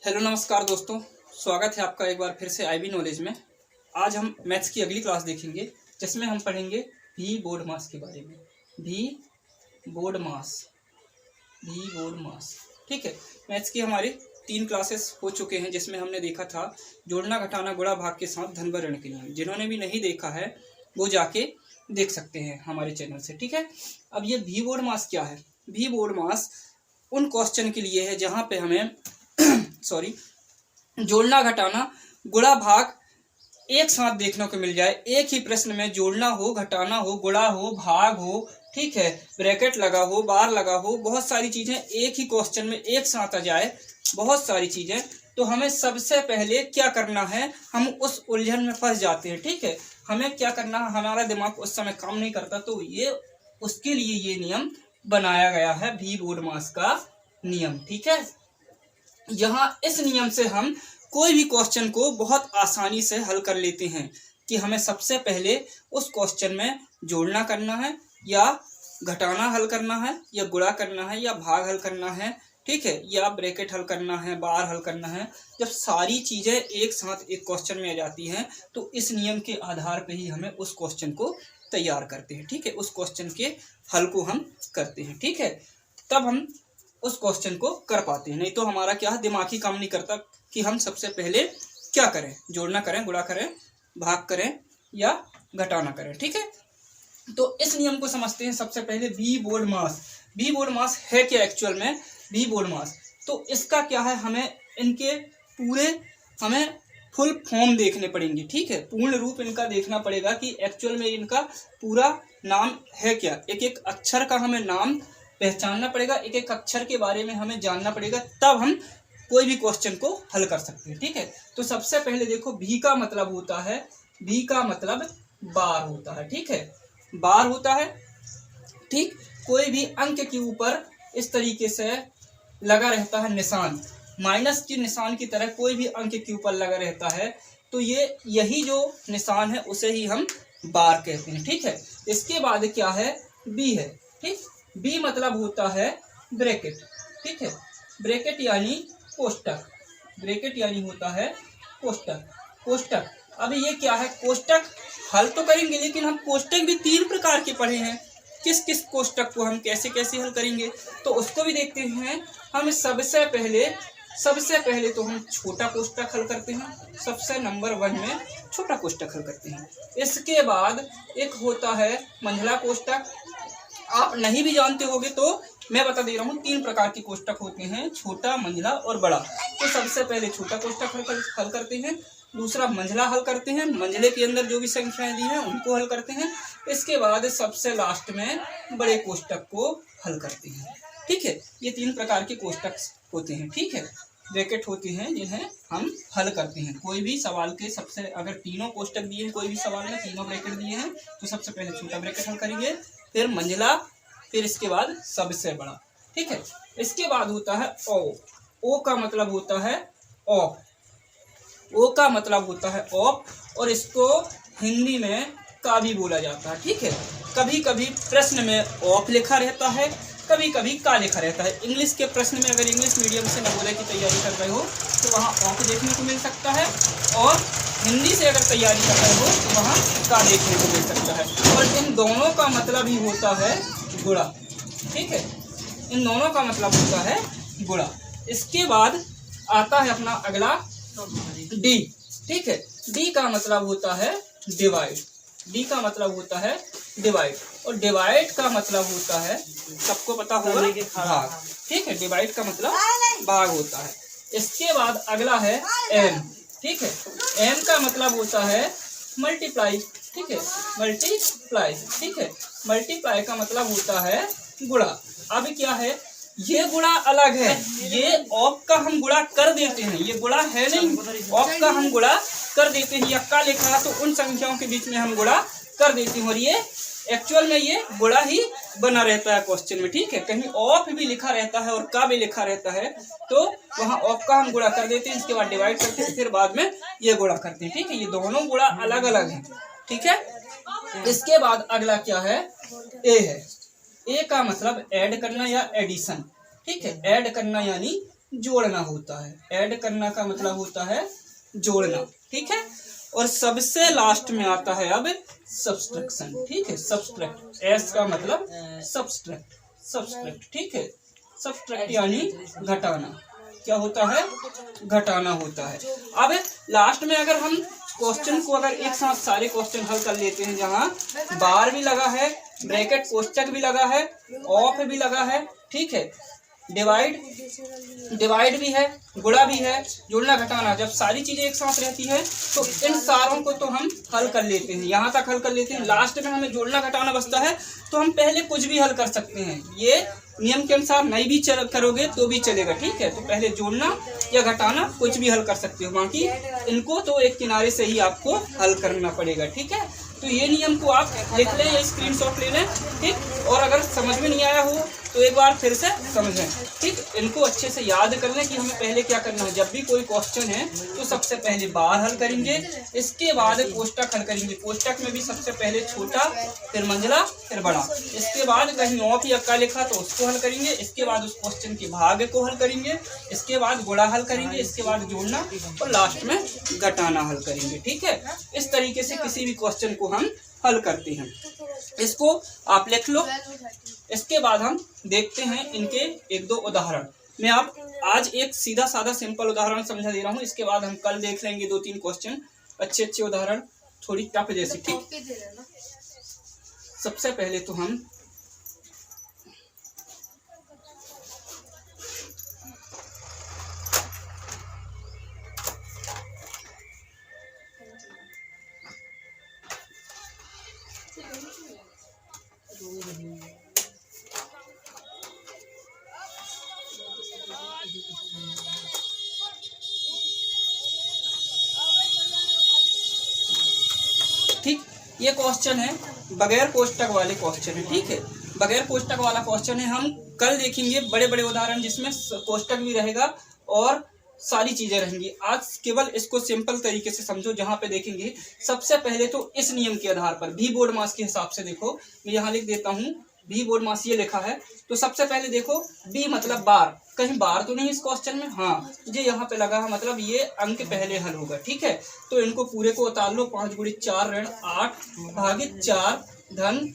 Hello नमस्कार दोस्तों, स्वागत है आपका एक बार फिर से आईबी नॉलेज में। आज हम मैथ्स की अगली क्लास देखेंगे जिसमें हम पढ़ेंगे भी बोर्ड मास के बारे में। भी बोर्ड मास। ठीक है, मैथ्स की हमारी 3 क्लासेस हो चुके हैं जिसमें हमने देखा था जोड़ना घटाना गुणा भाग के साथ धन व ऋण के नियम। जिन्होंने भी नहीं देखा है वो जाके देख सकते हैं हमारे चैनल से। ठीक है, अब ये भी बोर्ड मास क्या है? भी बोर्ड मास उन क्वेश्चन के लिए है जहाँ पे हमें जोड़ना घटाना गुणा भाग एक साथ देखने को मिल जाए। एक ही प्रश्न में जोड़ना हो, घटाना हो, गुणा हो, भाग हो, ठीक है, ब्रैकेट लगा हो, बार लगा हो, बहुत सारी चीजें एक ही क्वेश्चन में एक साथ आ जाए, बहुत सारी चीजें। तो हमें सबसे पहले क्या करना है, हम उस उलझन में फंस जाते हैं। ठीक है, हमें क्या करना है, हमारा दिमाग उस समय काम नहीं करता, तो ये उसके लिए ये नियम बनाया गया है, भी बोर्ड मास का नियम। ठीक है, यहाँ इस नियम से हम कोई भी क्वेश्चन को बहुत आसानी से हल कर लेते हैं कि हमें सबसे पहले उस क्वेश्चन में जोड़ना करना है या घटाना हल करना है या गुणा करना है या भाग हल करना है, ठीक है, या ब्रैकेट हल करना है, बार हल करना है। जब सारी चीजें एक साथ एक क्वेश्चन में आ जाती हैं तो इस नियम के आधार पर ही हमें उस क्वेश्चन को तैयार करते हैं। ठीक है, उस क्वेश्चन के हल को हम करते हैं। ठीक है, तब हम उस क्वेश्चन को कर पाते हैं। नहीं तो हमारा क्या दिमाग ही काम नहीं करता कि हम सबसे पहले क्या करें, जोड़ना करें, गुणा करें, भाग करें या घटाना करें। ठीक है, तो इस नियम को समझते हैं सबसे पहले। भी बोर्ड मास, भी बोर्ड मास है क्या एक्चुअल में? भी बोर्ड मास तो इसका क्या है, हमें इनके पूरे हमें फुल फॉर्म देखने पड़ेंगे। ठीक है, पूर्ण रूप इनका देखना पड़ेगा कि एक्चुअल में इनका पूरा नाम है क्या। एक एक अक्षर का हमें नाम पहचानना पड़ेगा, एक एक अक्षर के बारे में हमें जानना पड़ेगा, तब हम कोई भी क्वेश्चन को हल कर सकते हैं। ठीक है, तो सबसे पहले देखो, भी का मतलब होता है, भी का मतलब बार होता है। ठीक है, बार होता है। ठीक, कोई भी अंक के ऊपर इस तरीके से लगा रहता है निशान, माइनस के निशान की तरह कोई भी अंक के ऊपर लगा रहता है, तो ये यही जो निशान है उसे ही हम बार कहते हैं। ठीक है, इसके बाद क्या है, बी है। ठीक, बी मतलब होता है ब्रैकेट। ठीक है, ब्रैकेट यानी कोष्टक, ब्रैकेट यानी होता है कोष्टक, कोष्टक। अब ये क्या है, कोष्टक हल तो करेंगे लेकिन हम कोष्टक भी 3 प्रकार के पढ़े हैं। किस किस कोष्टक को हम कैसे कैसे हल करेंगे तो उसको भी देखते हैं। हम सबसे पहले तो हम छोटा कोष्टक हल करते हैं, सबसे नंबर 1 में छोटा कोष्टक हल करते हैं। इसके बाद एक होता है मंझला कोष्टक। आप नहीं भी जानते होंगे तो मैं बता दे रहा हूँ, 3 प्रकार के कोष्टक होते हैं, छोटा, मंझला और बड़ा। तो सबसे पहले छोटा कोष्टक हल करते हैं, दूसरा मंझला हल करते हैं, मंझले के अंदर जो भी संख्याएं दी हैं उनको हल करते हैं। इसके बाद सबसे लास्ट में बड़े कोष्टक को हल करते हैं। ठीक है, ये 3 प्रकार के कोष्टक होते हैं। ठीक है, ब्रैकेट होते हैं जिन्हें हम हल करते हैं। कोई भी सवाल के सबसे, अगर तीनों कोष्टक दिए हैं कोई भी सवाल में, तीनों ब्रैकेट दिए हैं, तो सबसे पहले छोटा ब्रैकेट हल करेंगे, फिर मंझला, फिर इसके बाद सबसे बड़ा। ठीक है, इसके बाद होता है ओ। ओ का मतलब होता है ऑफ, ओ का मतलब होता है ऑफ, और इसको हिंदी में का भी बोला जाता है। ठीक है, कभी कभी प्रश्न में ऑफ लिखा रहता है, कभी कभी का लिखा रहता है। इंग्लिश के प्रश्न में अगर इंग्लिश मीडियम से नवोदय की तैयारी कर रहे हो तो वहाँ ऑफ देखने को मिल सकता है, और हिंदी से अगर तैयारी कर रहे हो तो वहाँ का देखने को मिल सकता है। और इन दोनों का मतलब ही होता है गुणा। ठीक है, इन दोनों का मतलब होता है गुणा। इसके बाद आता है अपना अगला डी। ठीक है, डी का मतलब होता है डिवाइड, डी का मतलब होता है डिवाइड, और डिवाइड का मतलब होता है, सबको पता होगा, भाग। ठीक है, डिवाइड का मतलब भाग होता है। इसके बाद अगला है एम। ठीक है, एम का मतलब होता है मल्टीप्लाई। ठीक है, मल्टीप्लाई। ठीक है, मल्टीप्लाई का मतलब होता है गुणा। अब क्या है, ये गुणा अलग है, ये ऑफ का हम गुणा कर देते हैं, ये गुणा है नहीं, ऑफ का हम गुणा कर देते हैं। या का लिखा है तो उन संख्याओं के बीच में हम गुणा कर देते हैं, और ये एक्चुअल में ये गुणा ही बना रहता है क्वेश्चन में। ठीक है, कहीं ऑफ भी लिखा रहता है और का भी लिखा रहता है तो वहाँ ऑफ का हम गुणा कर देते हैं, इसके बाद डिवाइड करते हैं, फिर बाद में ये गुणा करते हैं। ठीक है, ये दोनों गुणा अलग अलग हैं। ठीक है, इसके बाद अगला क्या है, ए है। ए का मतलब ऐड करना या एडिशन। ठीक है, ऐड करना यानी जोड़ना होता है, ऐड करना का मतलब होता है जोड़ना, ठीक है। और सबसे लास्ट में आता है अब सब्सट्रैक्शन, ठीक है, सब्सट्रैक्ट, एस का मतलब सब्सट्रैक्ट, सब्सट्रैक्ट, ठीक है, सब्सट्रैक्ट यानी घटाना, क्या होता है, घटाना होता है। अब लास्ट में अगर हम क्वेश्चन को अगर एक साथ सारे क्वेश्चन हल कर लेते हैं, जहाँ बार भी लगा है, ब्रैकेट कोष्टक भी लगा है, ऑफ भी लगा है, ठीक है, डिवाइड भी है, गुणा भी है, जोड़ना घटाना, जब सारी चीजें एक साथ रहती है तो इन सारों को तो हम हल कर लेते हैं, यहाँ तक हल कर लेते हैं। लास्ट में हमें जोड़ना घटाना बचता है तो हम पहले कुछ भी हल कर सकते हैं, ये नियम के अनुसार नहीं भी करोगे तो भी चलेगा, ठीक है। तो पहले जोड़ना या घटाना कुछ भी हल कर सकते हो, बाकी इनको तो एक किनारे से ही आपको हल करना पड़ेगा, ठीक है। तो ये नियम को आप लिख लें या स्क्रीनशॉट ले लें, ठीक। और अगर समझ में नहीं आया हो तो एक बार फिर से समझें, ठीक। इनको अच्छे से याद कर लें कि हमें पहले क्या करना है। जब भी कोई क्वेश्चन है तो सबसे पहले बार हल करेंगे, इसके बाद कोष्टक हल करेंगे, कोष्टक में भी सबसे पहले छोटा, फिर मंझला, फिर बड़ा, इसके बाद कहीं ऑफ या का लिखा तो उसको हल करेंगे, इसके बाद उस क्वेश्चन के भाग को हल करेंगे, इसके बाद गुणा हल करेंगे, इसके बाद जोड़ना और लास्ट में घटाना हल करेंगे, ठीक है। इस तरीके से किसी भी क्वेश्चन को हम हल करते हैं। इसको आप लिख लो। इसके बाद हम देखते हैं इनके एक दो उदाहरण। मैं आप आज एक सीधा साधा सिंपल उदाहरण समझा दे रहा हूँ, इसके बाद हम कल देख लेंगे 2-3 क्वेश्चन अच्छे अच्छे उदाहरण, थोड़ी टफ जैसी, ठीक। सबसे पहले तो हम ठीक, ये क्वेश्चन है बगैर कोष्टक वाले क्वेश्चन है, ठीक है, बगैर कोष्टक वाला क्वेश्चन है। हम कल देखेंगे बड़े बड़े उदाहरण जिसमें कोष्टक भी रहेगा और सारी चीजें रहेंगी। आज केवल इसको सिंपल तरीके से समझो, जहां पे देखेंगे सबसे पहले तो इस नियम के आधार पर भी बोर्ड मास के हिसाब से देखो, मैं यहाँ लिख देता हूँ भी बोर्ड मास ये लिखा है। तो सबसे पहले देखो बी मतलब बार, कहीं बार तो नहीं इस क्वेश्चन में, हाँ ये यहाँ पे लगा है, मतलब ये अंक पहले हल होगा, ठीक है। तो इनको पूरे को उतार लो, 5 × 4 ऋण 8 भागित 4 धन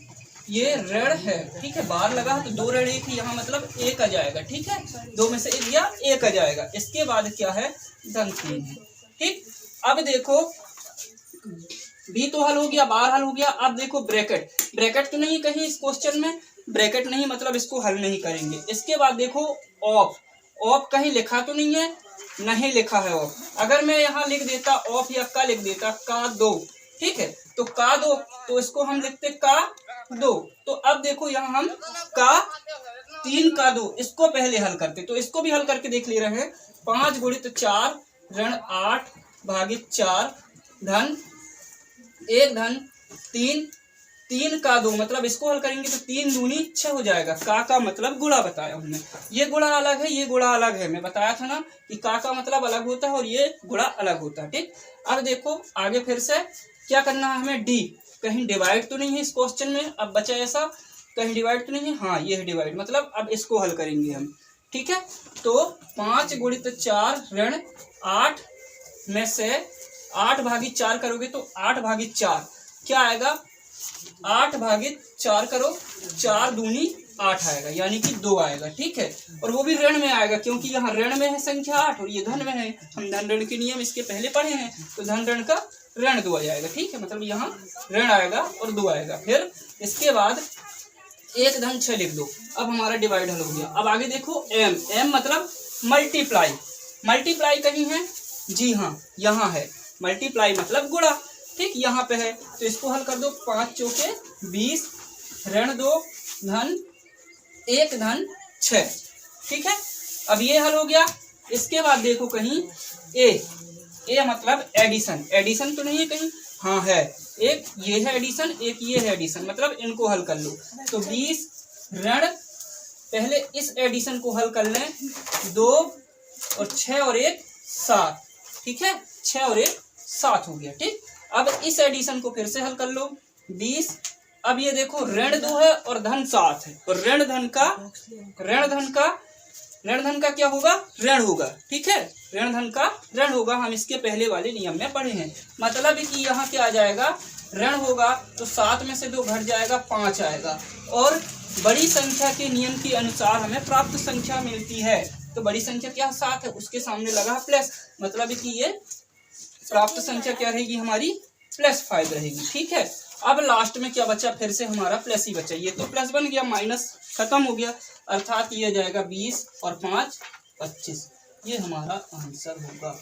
ये ऋण है, ठीक है। बार लगा है तो 2 ऋण 1 यहाँ मतलब 1 आ जाएगा, ठीक है, 2 में से 1 या 1 आ जाएगा। इसके बाद क्या है, धन 3 है, ठीक। अब देखो बी तो हल हो गया, बार हल हो गया। अब देखो ब्रैकेट, ब्रैकेट तो नहीं कहीं इस क्वेश्चन में, ब्रैकेट नहीं मतलब इसको हल नहीं करेंगे। इसके बाद देखो ऑफ, ऑफ कहीं लिखा तो नहीं है, नहीं लिखा है ऑफ। अगर मैं यहाँ लिख देता ऑफ या का लिख देता का 2, ठीक है, तो का 2 तो इसको हम लिखते का 2। तो अब देखो यहाँ हम का 3 का 2 इसको पहले हल करते, तो इसको भी हल करके देख ले रहे हैं। 5 × 4 ऋण 8 भागित 4 धन 1 धन 3 3 का 2 मतलब इसको हल करेंगे तो 3 दूनी 6 हो जाएगा। का मतलब गुणा बताया हमने, ये गुणा अलग है, ये गुणा अलग है। मैं बताया था ना कि का मतलब अलग होता है और ये गुणा अलग होता है, ठीक। अब देखो आगे फिर से क्या करना है हमें, डी, कहीं डिवाइड तो नहीं है इस क्वेश्चन में। अब बचा ऐसा, कहीं डिवाइड तो नहीं है, हाँ ये है डिवाइड, मतलब अब इसको हल करेंगे हम, ठीक है। तो 5 × 4 ऋण 8 में से 8 भागित 4 करोगे तो 8 भागित 4 क्या आएगा, 8 भागित 4 करो, 4 दूनी 8 आएगा, यानी कि 2 आएगा, ठीक है। और वो भी ऋण में आएगा क्योंकि यहाँ ऋण में है संख्या 8 और ये धन में है। हम धन ऋण के नियम इसके पहले पढ़े हैं, तो धन ऋण का ऋण 2 आ जाएगा, ठीक है, मतलब यहाँ ऋण आएगा और 2 आएगा। फिर इसके बाद 1 धन 6 लिख दो। अब हमारा डिवाइड हल हो गया। अब आगे देखो एम, एम मतलब मल्टीप्लाई, मल्टीप्लाई कहीं है, जी हाँ यहाँ है, मल्टीप्लाई मतलब गुणा, ठीक, यहाँ पे है। तो इसको हल कर दो, 5 × 4 = 20 ऋण 2 धन 1 धन 6, ठीक है। अब ये हल हो गया। इसके बाद देखो कहीं ए मतलब एडिशन, एडिशन तो नहीं है कहीं, हाँ है, एक ये है एडिशन, एक ये है एडिशन, मतलब इनको हल कर लो। तो 20 ऋण, पहले इस एडिशन को हल कर लें, 2 और 6 और 1 7, ठीक है, 6 और 1 7 हो गया, ठीक। अब इस एडिशन को फिर से हल कर लो, 20, अब ये देखो ऋण 2 है और धन 7 है, और ऋण धन का ऋण धन का क्या होगा, ऋण होगा, ठीक है, ऋण धन का ऋण होगा। हम इसके पहले वाले नियम में पढ़े हैं। मतलब कि यहाँ क्या आ जाएगा, ऋण होगा तो 7 में से 2 घट जाएगा, 5 आएगा। और बड़ी संख्या के नियम के अनुसार हमें प्राप्त संख्या मिलती है, तो बड़ी संख्या क्या 7 है, उसके सामने लगा प्लस, मतलब कि ये प्राप्त संख्या क्या रहेगी हमारी, +5 रहेगी, ठीक है। अब लास्ट में क्या बचा, फिर से हमारा प्लस ही बचा, ये तो प्लस बन गया, माइनस खत्म हो गया, अर्थात ये जाएगा 20 और 5 25, ये हमारा आंसर होगा,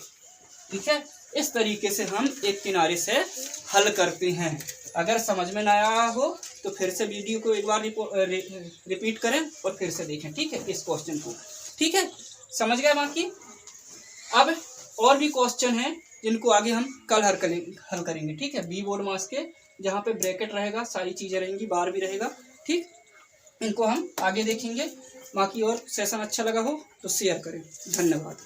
ठीक है। इस तरीके से हम एक किनारे से हल करते हैं। अगर समझ में ना आया हो तो फिर से वीडियो को एक बार रिपीट करें और फिर से देखें, ठीक है, इस क्वेश्चन को, ठीक है, समझ गए। बाकी अब और भी क्वेश्चन हैं जिनको आगे हम कल हल करेंगे, ठीक है। बी बोर्ड मास के जहाँ पे ब्रैकेट रहेगा, सारी चीजें रहेंगी, बार भी रहेगा, ठीक, इनको हम आगे देखेंगे। बाकी और सेशन अच्छा लगा हो तो शेयर करें। धन्यवाद।